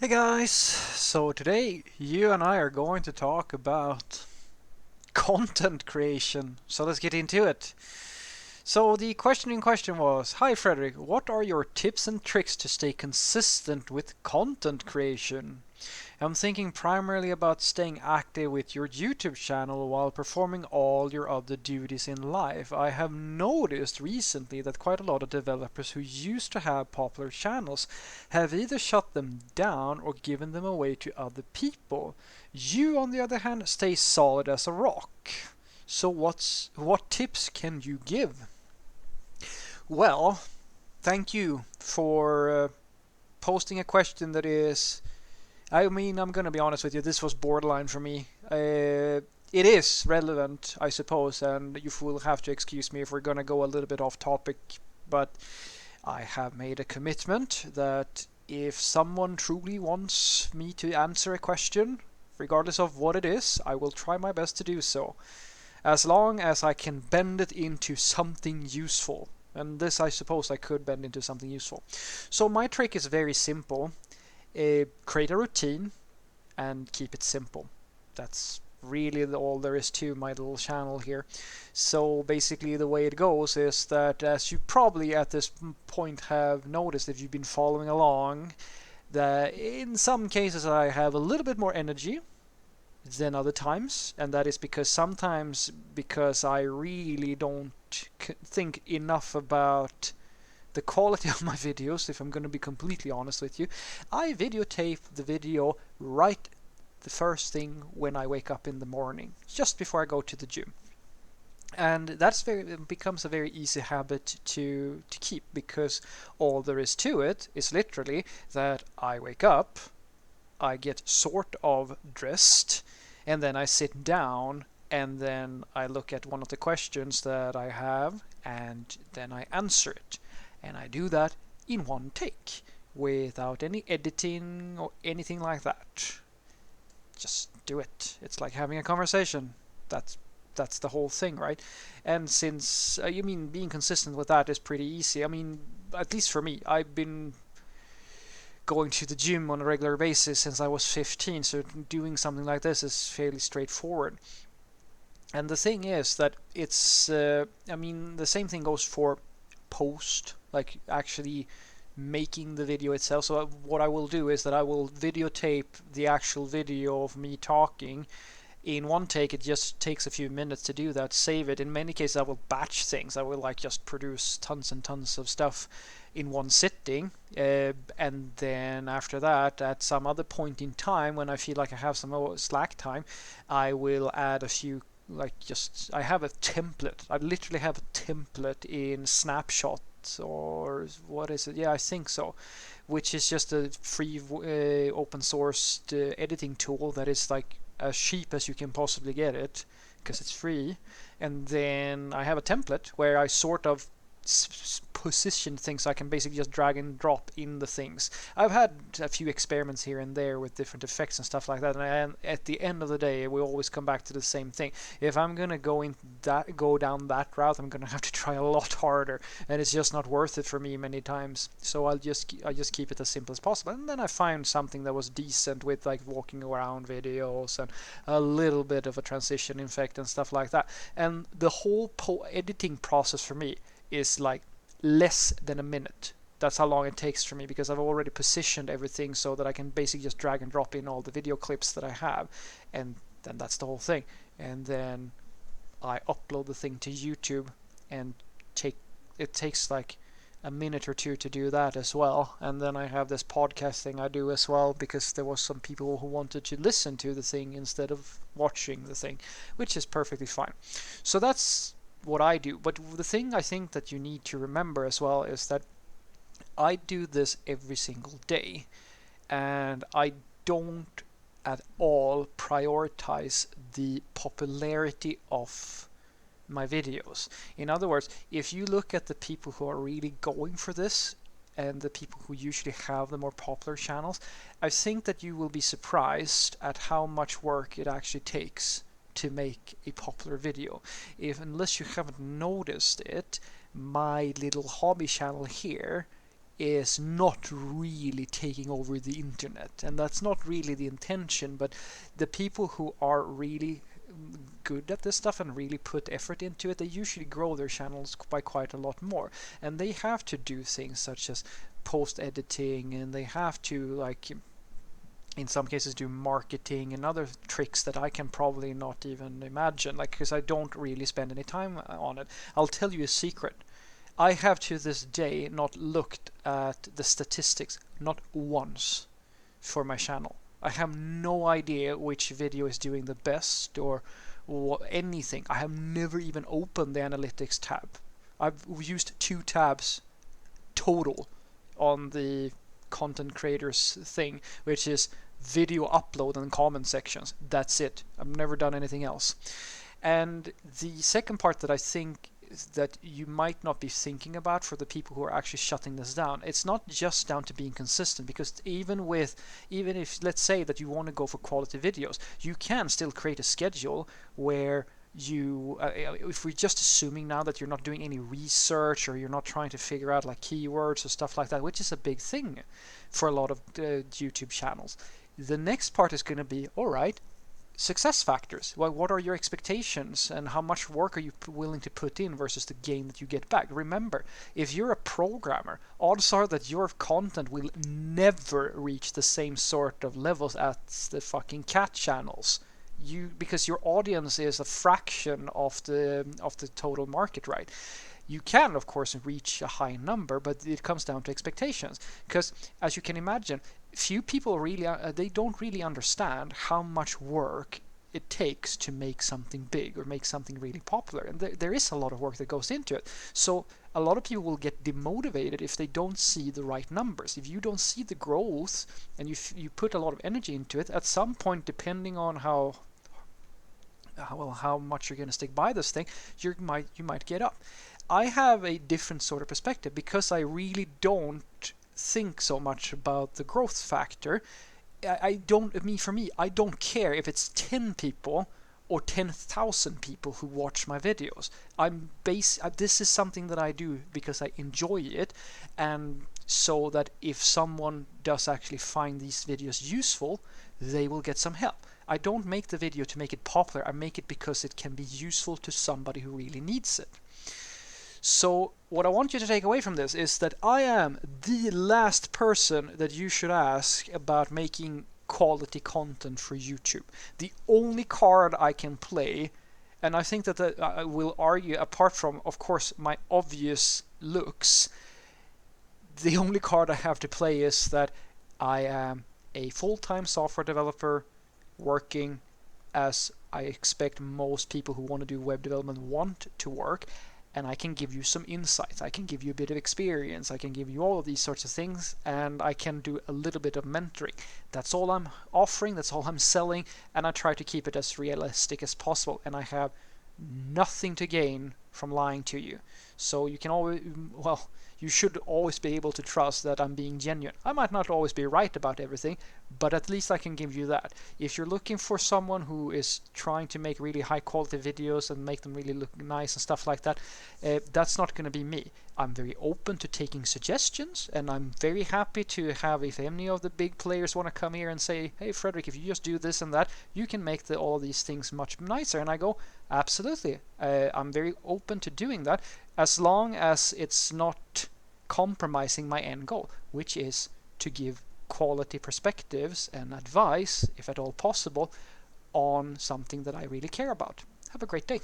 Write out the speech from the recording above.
Hey guys, so today you and I are going to talk about content creation. So let's get into it. So the question in question was, Hi Frederick, what are your tips and tricks to stay consistent with content creation? I'm thinking primarily about staying active with your YouTube channel while performing all your other duties in life. I have noticed recently that quite a lot of developers who used to have popular channels have either shut them down or given them away to other people. You, on the other hand, stay solid as a rock. So what tips can you give? Well, thank you for posting a question that is I'm gonna be honest with you. This was borderline for me. It is relevant, I suppose, and you will have to excuse me if we're gonna go a little bit off topic. But I have made a commitment that if someone truly wants me to answer a question, regardless of what it is, I will try my best to do so, as long as I can bend it into something useful. And this, I suppose, I could bend into something useful. So my trick is very simple. Create a routine and keep it simple. That's really all there is to my little channel here. So basically the way it goes is that, as you probably at this point have noticed if you've been following along, that in some cases I have a little bit more energy than other times, and that is because I really don't think enough about the quality of my videos. If I'm going to be completely honest with you, I videotape the video right the first thing when I wake up in the morning, just before I go to the gym. And it becomes a very easy habit to keep, because all there is to it is literally that I wake up, I get sort of dressed, and then I sit down, and then I look at one of the questions that I have, and then I answer it. And I do that in one take, without any editing or anything like that. Just do it. It's like having a conversation. That's the whole thing, right? And since being consistent with that is pretty easy. At least for me, I've been going to the gym on a regular basis since I was 15, so doing something like this is fairly straightforward. And the thing is that the same thing goes for post, like actually making the video itself. So what I will do is that I will videotape the actual video of me talking in one take. It just takes a few minutes to do that, save it. In many cases I will batch things. I will like just produce tons and tons of stuff in one sitting, and then after that, at some other point in time when I feel like I have some more slack time, I will add a few, like, just I have a template. I literally have a template in Snapshot, or what is it? Yeah, I think so, which is just a free open source editing tool that is like as cheap as you can possibly get it, because it's free. And then I have a template where I sort of position things, so I can basically just drag and drop in the things. I've had a few experiments here and there with different effects and stuff like that, and at the end of the day, we always come back to the same thing. If I'm gonna go down that route, I'm gonna have to try a lot harder, and it's just not worth it for me many times. So I just keep it as simple as possible, and then I find something that was decent with like walking around videos and a little bit of a transition effect and stuff like that. And the whole editing process for me is like less than a minute. That's how long it takes for me, because I've already positioned everything so that I can basically just drag and drop in all the video clips that I have, and then that's the whole thing. And then I upload the thing to YouTube, and it takes like a minute or two to do that as well. And then I have this podcast thing I do as well, because there was some people who wanted to listen to the thing instead of watching the thing, which is perfectly fine. So that's what I do. But the thing I think that you need to remember as well is that I do this every single day, and I don't at all prioritize the popularity of my videos. In other words, if you look at the people who are really going for this, and the people who usually have the more popular channels, I think that you will be surprised at how much work it actually takes to make a popular video. Unless you haven't noticed it, my little hobby channel here is not really taking over the internet, and that's not really the intention. But the people who are really good at this stuff and really put effort into it, they usually grow their channels by quite a lot more, and they have to do things such as post editing, and they have to, like, in some cases do marketing and other tricks that I can probably not even imagine, like, because I don't really spend any time on it. I'll tell you a secret. I have to this day not looked at the statistics, not once, for my channel. I have no idea which video is doing the best or anything. I have never even opened the analytics tab. I've used 2 tabs total on the content creators thing, which is video upload and comment sections. That's it. I've never done anything else. And the second part that I think that you might not be thinking about for the people who are actually shutting this down, it's not just down to being consistent, because even if, let's say that you want to go for quality videos, you can still create a schedule where you if we're just assuming now that you're not doing any research, or you're not trying to figure out like keywords or stuff like that, which is a big thing for a lot of YouTube channels, the next part is going to be, all right, success factors. Well, what are your expectations, and how much work are you willing to put in versus the gain that you get back? Remember, if you're a programmer, odds are that your content will never reach the same sort of levels as the fucking cat channels. Because your audience is a fraction of the total market, right? You can, of course, reach a high number, but it comes down to expectations. Because, as you can imagine, few people really they don't really understand how much work it takes to make something big or make something really popular, and there is a lot of work that goes into it. So a lot of people will get demotivated if they don't see the right numbers. If you don't see the growth and you put a lot of energy into it, at some point, depending on how much you're going to stick by this thing, you might get up. I have a different sort of perspective, because I really don't think so much about the growth factor. I don't care if it's 10 people or 10,000 people who watch my videos. This is something that I do because I enjoy it, and so that if someone does actually find these videos useful, they will get some help. I don't make the video to make it popular. I make it because it can be useful to somebody who really needs it. So what I want you to take away from this is that I am the last person that you should ask about making quality content for YouTube. The only card I can play, and I think that I will argue, apart from, of course, my obvious looks, the only card I have to play is that I am a full-time software developer working as I expect most people who want to do web development want to work, and I can give you some insights, I can give you a bit of experience, I can give you all of these sorts of things, and I can do a little bit of mentoring. That's all I'm offering, that's all I'm selling, and I try to keep it as realistic as possible, and I have nothing to gain from lying to you. So you can always, well, you should always be able to trust that I'm being genuine. I might not always be right about everything, but at least I can give you that. If you're looking for someone who is trying to make really high quality videos and make them really look nice and stuff like that, that's not going to be me. I'm very open to taking suggestions, and I'm very happy to have, if any of the big players want to come here and say, hey Fredrik, if you just do this and that, you can make all these things much nicer. And I go, absolutely. I'm very open to doing that, as long as it's not compromising my end goal, which is to give quality perspectives and advice, if at all possible, on something that I really care about. Have a great day.